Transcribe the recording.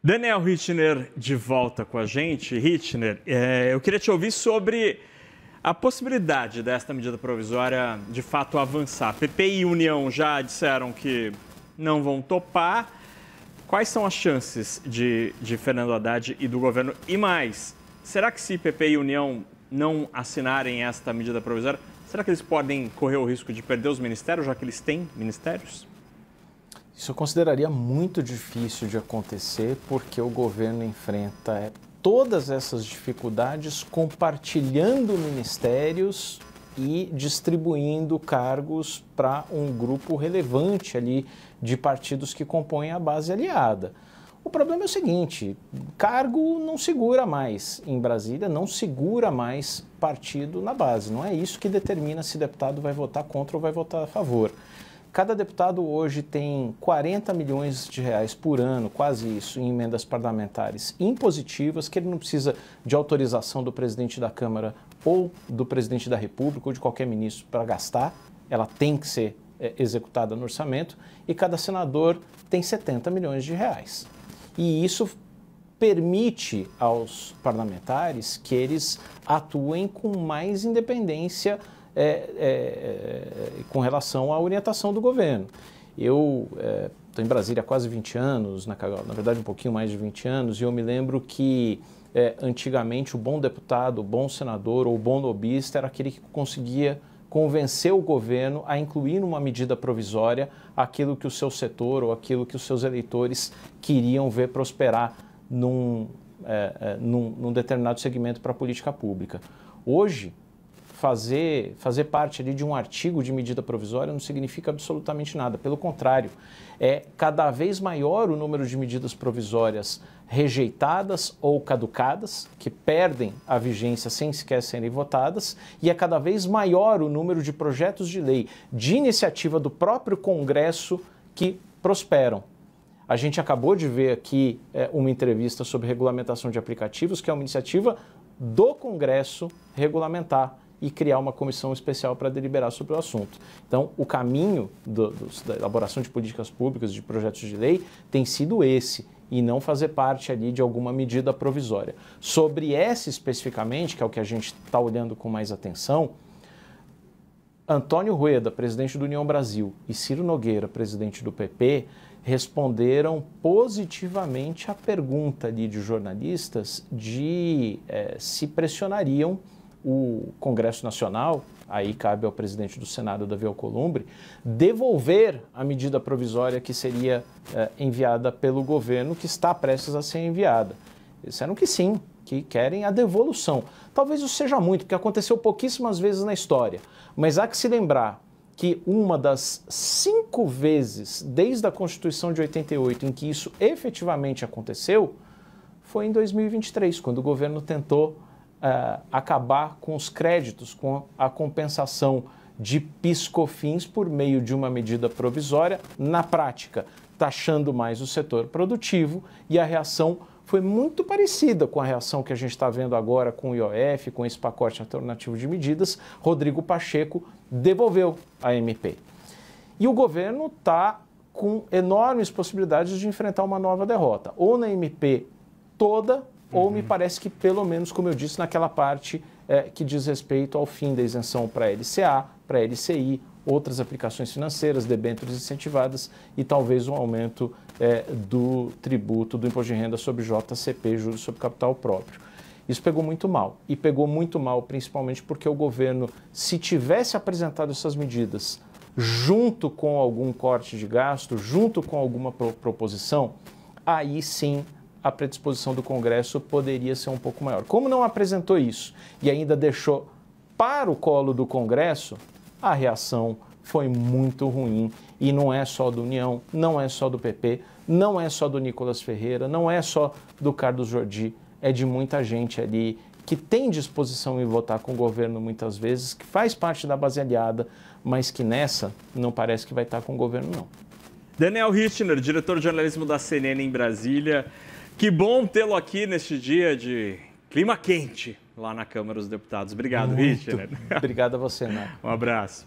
Daniel Richtner de volta com a gente. Richtner, eu queria te ouvir sobre a possibilidade desta medida provisória de fato avançar. PP e União já disseram que não vão topar. Quais são as chances de Fernando Haddad e do governo? E mais, será que se PP e União não assinarem esta medida provisória, será que eles podem correr o risco de perder os ministérios, já que eles têm ministérios? Isso eu consideraria muito difícil de acontecer, porque o governo enfrenta todas essas dificuldades compartilhando ministérios e distribuindo cargos para um grupo relevante ali de partidos que compõem a base aliada. O problema é o seguinte: cargo não segura mais em Brasília, não segura mais partido na base. Não é isso que determina se deputado vai votar contra ou vai votar a favor. Cada deputado hoje tem 40 milhões de reais por ano, quase isso, em emendas parlamentares impositivas, que ele não precisa de autorização do presidente da Câmara ou do presidente da República ou de qualquer ministro para gastar. Ela tem que ser executada no orçamento, e cada senador tem 70 milhões de reais. E isso permite aos parlamentares que eles atuem com mais independência com relação à orientação do governo. Eu estou em Brasília há quase 20 anos, na verdade um pouquinho mais de 20 anos, e eu me lembro que antigamente o bom deputado, o bom senador ou o bom lobista era aquele que conseguia convencer o governo a incluir numa medida provisória aquilo que o seu setor ou aquilo que os seus eleitores queriam ver prosperar num determinado segmento para a política pública. Hoje, fazer parte ali de um artigo de medida provisória não significa absolutamente nada. Pelo contrário, é cada vez maior o número de medidas provisórias rejeitadas ou caducadas, que perdem a vigência sem sequer serem votadas, e é cada vez maior o número de projetos de lei de iniciativa do próprio Congresso que prosperam. A gente acabou de ver aqui uma entrevista sobre regulamentação de aplicativos, que é uma iniciativa do Congresso regulamentar e criar uma comissão especial para deliberar sobre o assunto. Então, o caminho da elaboração de políticas públicas, de projetos de lei, tem sido esse, e não fazer parte ali de alguma medida provisória. Sobre essa especificamente, que é o que a gente está olhando com mais atenção, Antônio Rueda, presidente do União Brasil, e Ciro Nogueira, presidente do PP, responderam positivamente à pergunta ali de jornalistas de se pressionariam o Congresso Nacional, aí cabe ao presidente do Senado, Davi Alcolumbre, devolver a medida provisória que seria enviada pelo governo, que está prestes a ser enviada. Eles disseram que sim, que querem a devolução. Talvez isso seja muito, porque aconteceu pouquíssimas vezes na história, mas há que se lembrar que uma das 5 vezes desde a Constituição de 88 em que isso efetivamente aconteceu foi em 2023, quando o governo tentou acabar com os créditos, com a compensação de PIS/COFINS por meio de uma medida provisória, na prática, taxando mais o setor produtivo, e a reação foi muito parecida com a reação que a gente está vendo agora com o IOF, com esse pacote alternativo de medidas. Rodrigo Pacheco devolveu a MP. E o governo está com enormes possibilidades de enfrentar uma nova derrota, ou na MP toda, ou me parece que, pelo menos, como eu disse, naquela parte que diz respeito ao fim da isenção para LCA, para LCI, outras aplicações financeiras, debêntures incentivadas e talvez um aumento do tributo do imposto de renda sobre JCP, juros sobre capital próprio. Isso pegou muito mal, e pegou muito mal principalmente porque o governo, se tivesse apresentado essas medidas junto com algum corte de gasto, junto com alguma proposição, aí sim a predisposição do Congresso poderia ser um pouco maior. Como não apresentou isso e ainda deixou para o colo do Congresso, a reação foi muito ruim. E não é só do União, não é só do PP, não é só do Nicolas Ferreira, não é só do Carlos Jordi, é de muita gente ali que tem disposição em votar com o governo muitas vezes, que faz parte da base aliada, mas que nessa não parece que vai estar com o governo, não. Daniel Richtner, diretor de jornalismo da CNN em Brasília. Que bom tê-lo aqui neste dia de clima quente lá na Câmara dos Deputados. Obrigado, Richtner. Obrigado a você, Né? Um abraço.